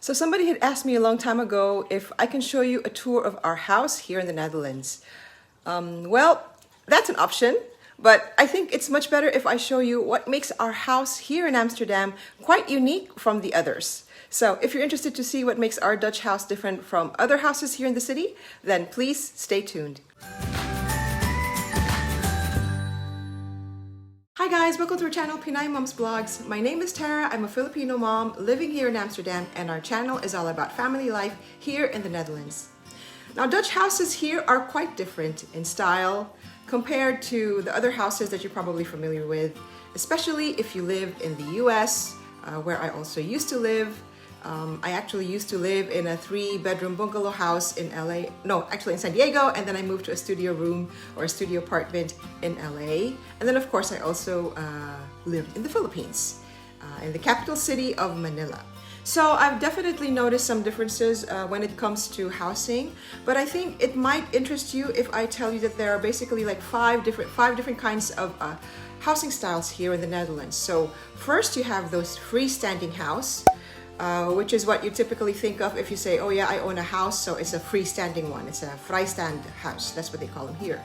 So somebody had asked me a long time ago if I can show you a tour of our house here in the Netherlands. Well, that's an option, but I think it's much better if I show you what makes our house here in Amsterdam quite unique from the others. So if you're interested to see what makes our Dutch house different from other houses here in the city, then please stay tuned. Hi guys, welcome to our channel, Pinay Mom's Blogs. My name is Tara, I'm a Filipino mom living here in Amsterdam, and our channel is all about family life here in the Netherlands. Now, Dutch houses here are quite different in style compared to the other houses that you're probably familiar with, especially if you live in the US, where I also used to live. I actually used to live in a 3-bedroom bungalow house in LA, no, actually in San Diego, and then I moved to a studio room or a studio apartment in LA. And then of course I also lived in the Philippines, in the capital city of Manila. So I've definitely noticed some differences when it comes to housing, but I think it might interest you if I tell you that there are basically like five different kinds of housing styles here in the Netherlands. So first you have those freestanding house, which is what you typically think of if you say, oh yeah, I own a house, so it's a freestanding one. It's a vrijstand house. That's what they call them here.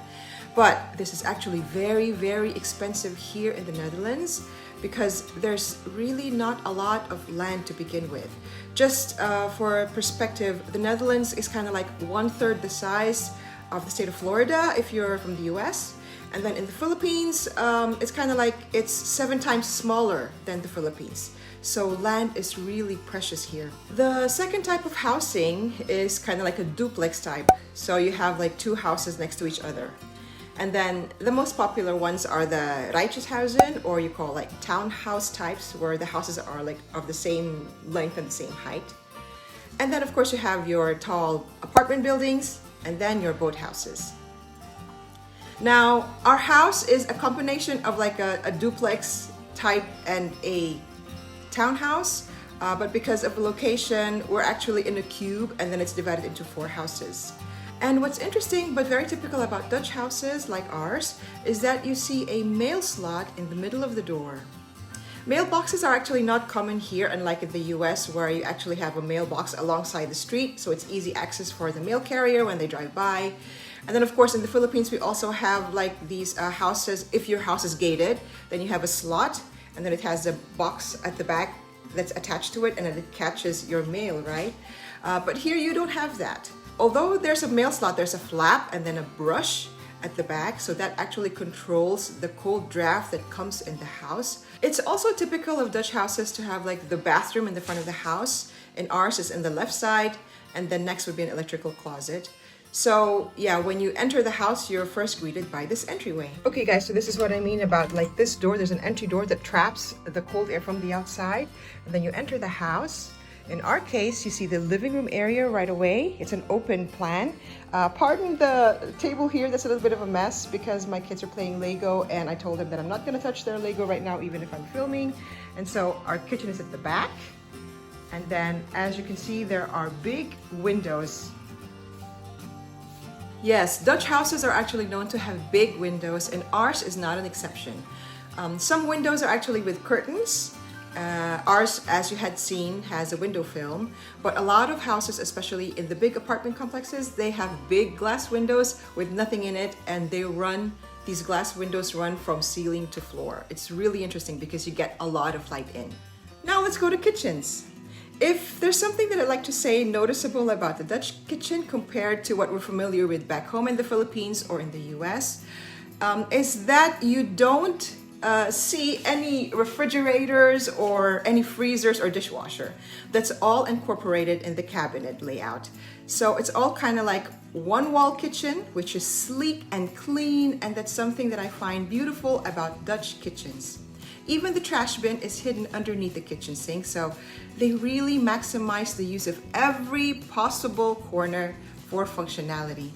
But this is actually very, very expensive here in the Netherlands because there's really not a lot of land to begin with. Just for perspective, the Netherlands is kind of like 1/3 the size of the state of Florida if you're from the US. And then in the Philippines, it's kind of like it's 7 times smaller than the Philippines. So land is really precious here. The second type of housing is kind of like a duplex type. So you have like 2 houses next to each other. And then the most popular ones are the rijtjeshuizen, or you call like townhouse types, where the houses are like of the same length and the same height. And then of course you have your tall apartment buildings and then your boat houses. Now, our house is a combination of like a duplex type and a townhouse, but because of the location, we're actually in a cube and then it's divided into 4 houses. And what's interesting but very typical about Dutch houses like ours is that you see a mail slot in the middle of the door. Mailboxes are actually not common here, unlike in the US where you actually have a mailbox alongside the street, so it's easy access for the mail carrier when they drive by. And then of course in the Philippines we also have like these houses. If your house is gated, then you have a slot and then it has a box at the back that's attached to it and then it catches your mail, right? But here you don't have that. Although there's a mail slot, there's a flap and then a brush at the back, so that actually controls the cold draft that comes in the house. It's also typical of Dutch houses to have like the bathroom in the front of the house, and ours is in the left side, and then next would be an electrical closet. So yeah, when you enter the house, you're first greeted by this entryway. Okay guys, so this is what I mean about like this door. There's an entry door that traps the cold air from the outside, and then you enter the house. In our case, you see the living room area right away. It's an open plan. Pardon the table here, that's a little bit of a mess because my kids are playing Lego and I told them that I'm not gonna touch their Lego right now even if I'm filming. And so our kitchen is at the back. And then as you can see, there are big windows. Yes, Dutch houses are actually known to have big windows and ours is not an exception. Some windows are actually with curtains. Ours, as you had seen, has a window film, but a lot of houses, especially in the big apartment complexes, they have big glass windows with nothing in it, and these glass windows run from ceiling to floor. It's really interesting because you get a lot of light in. Now let's go to kitchens. If there's something that I'd like to say noticeable about the Dutch kitchen compared to what we're familiar with back home in the Philippines or in the US, is that you don't see any refrigerators or any freezers or dishwasher. That's all incorporated in the cabinet layout. So it's all kind of like one wall kitchen, which is sleek and clean, and that's something that I find beautiful about Dutch kitchens. Even the trash bin is hidden underneath the kitchen sink, so they really maximize the use of every possible corner for functionality.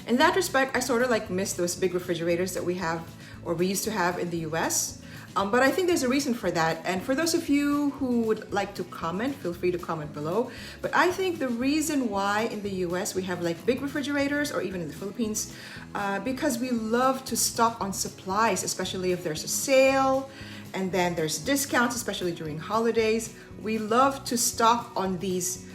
In that respect, I sort of like miss those big refrigerators that we have or we used to have in the US. But I think there's a reason for that. And for those of you who would like to comment, feel free to comment below. But I think the reason why in the US we have like big refrigerators, or even in the Philippines, because we love to stock on supplies, especially if there's a sale. and then there's discounts, especially during holidays. We love to stock on these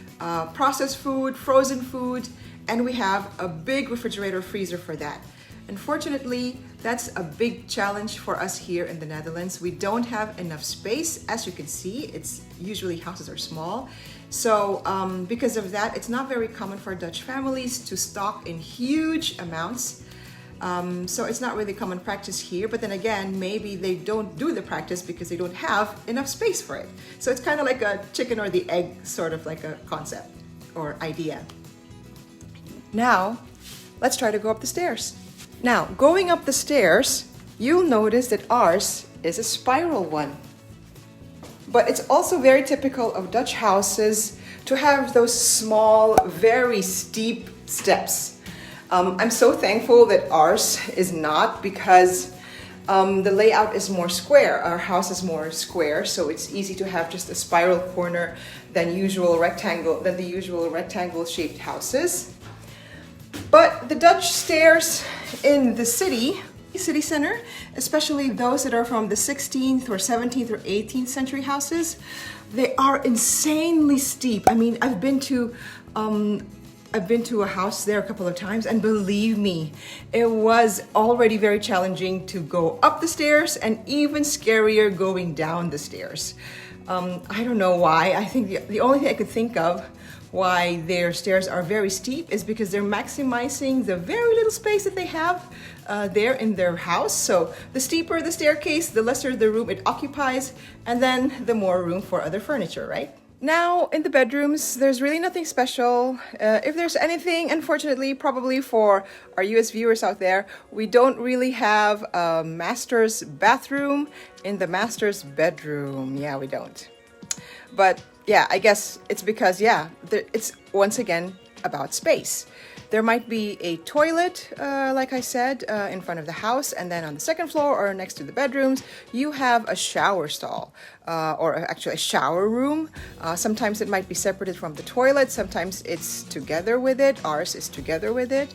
processed food, frozen food, and we have a big refrigerator freezer for that. Unfortunately, that's a big challenge for us here in the Netherlands. We don't have enough space. As you can see, it's usually houses are small. So because of that, it's not very common for Dutch families to stock in huge amounts. So it's not really common practice here, but then again, maybe they don't do the practice because they don't have enough space for it. So it's kind of like a chicken or the egg sort of like a concept or idea. Now, let's try to go up the stairs. Now, going up the stairs, you'll notice that ours is a spiral one. But it's also very typical of Dutch houses to have those small, very steep steps. I'm so thankful that ours is not, because the layout is more square. Our house is more square, so it's easy to have just a spiral corner than the usual rectangle shaped houses. But the Dutch stairs in the city center, especially those that are from the 16th or 17th or 18th century houses, they are insanely steep. I mean, I've been to a house there a couple of times, and believe me, it was already very challenging to go up the stairs and even scarier going down the stairs. I don't know why. I think the only thing I could think of why their stairs are very steep is because they're maximizing the very little space that they have there in their house. So the steeper the staircase, the lesser the room it occupies, and then the more room for other furniture, right? Now, in the bedrooms, there's really nothing special. If there's anything, unfortunately, probably for our US viewers out there, we don't really have a master's bathroom in the master's bedroom. Yeah, we don't. But yeah, I guess it's because, it's once again about space. There might be a toilet, like I said, in front of the house, and then on the second floor or next to the bedrooms, you have a shower stall, or actually a shower room. Sometimes it might be separated from the toilet, sometimes it's together with it. Ours is together with it.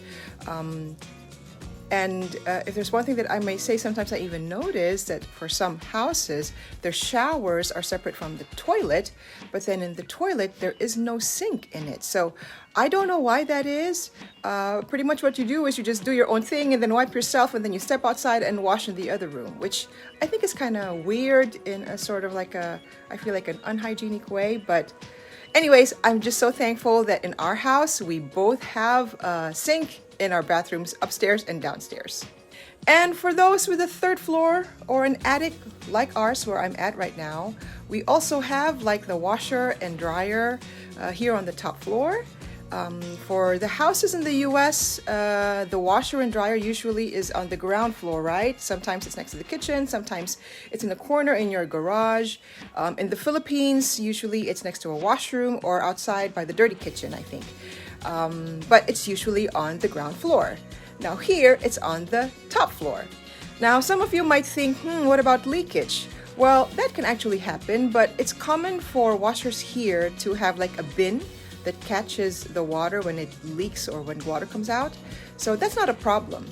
And if there's one thing that I may say, sometimes I even notice that for some houses, their showers are separate from the toilet, but then in the toilet, there is no sink in it. So I don't know why that is. Pretty much what you do is you just do your own thing and then wipe yourself, and then you step outside and wash in the other room, which I think is kind of weird in a sort of like I feel like an unhygienic way. But anyways, I'm just so thankful that in our house, we both have a sink in our bathrooms upstairs and downstairs. And for those with a third floor or an attic like ours, where I'm at right now, we also have like the washer and dryer here on the top floor. For the houses in the US, the washer and dryer usually is on the ground floor, right? Sometimes it's next to the kitchen, sometimes it's in the corner in your garage. In the Philippines, usually it's next to a washroom or outside by the dirty kitchen, I think. But it's usually on the ground floor. Now here, it's on the top floor. Now, some of you might think, what about leakage? Well, that can actually happen, but it's common for washers here to have like a bin that catches the water when it leaks or when water comes out. So that's not a problem.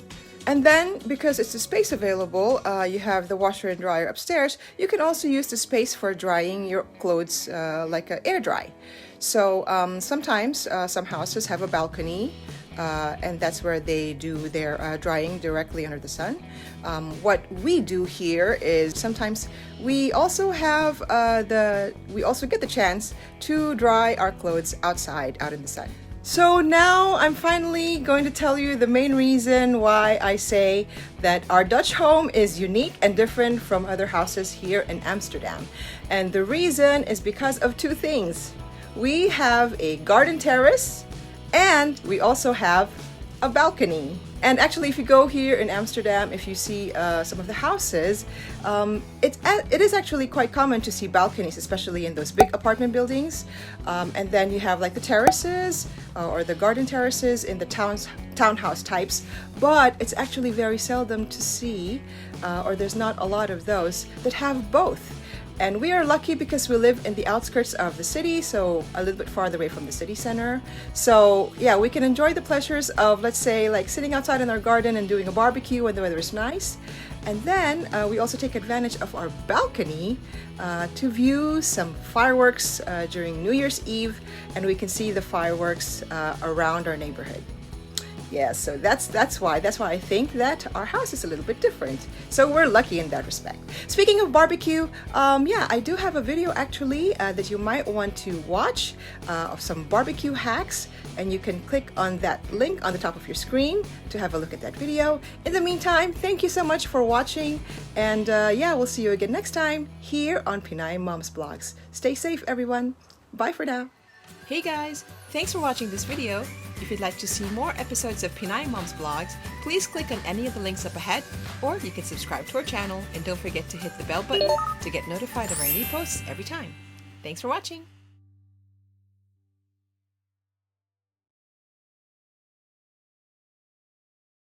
And then, because it's the space available, you have the washer and dryer upstairs, you can also use the space for drying your clothes like an air dry. So sometimes some houses have a balcony, and that's where they do their drying directly under the sun. What we do here is sometimes we also have we also get the chance to dry our clothes outside, out in the sun. So now I'm finally going to tell you the main reason why I say that our Dutch home is unique and different from other houses here in Amsterdam. And the reason is because of two things. We have a garden terrace, and we also have a balcony. And actually, if you go here in Amsterdam, if you see some of the houses, it is actually quite common to see balconies, especially in those big apartment buildings. And then you have like the terraces or the garden terraces in the townhouse types. But it's actually very seldom to see, or there's not a lot of those that have both. And we are lucky because we live in the outskirts of the city, so a little bit farther away from the city center. So yeah, we can enjoy the pleasures of, let's say, like sitting outside in our garden and doing a barbecue when the weather is nice. And then we also take advantage of our balcony to view some fireworks during New Year's Eve, and we can see the fireworks around our neighborhood. Yeah, so that's why I think that our house is a little bit different. So we're lucky in that respect. Speaking of barbecue, yeah, I do have a video actually that you might want to watch of some barbecue hacks, and you can click on that link on the top of your screen to have a look at that video. In the meantime, thank you so much for watching, and yeah, we'll see you again next time here on Pinay Mom's Blogs. Stay safe, everyone. Bye for now. Hey guys, thanks for watching this video. If you'd like to see more episodes of Pinay Mom's Blogs, please click on any of the links up ahead, or you can subscribe to our channel, and don't forget to hit the bell button to get notified of our new posts every time. Thanks for watching!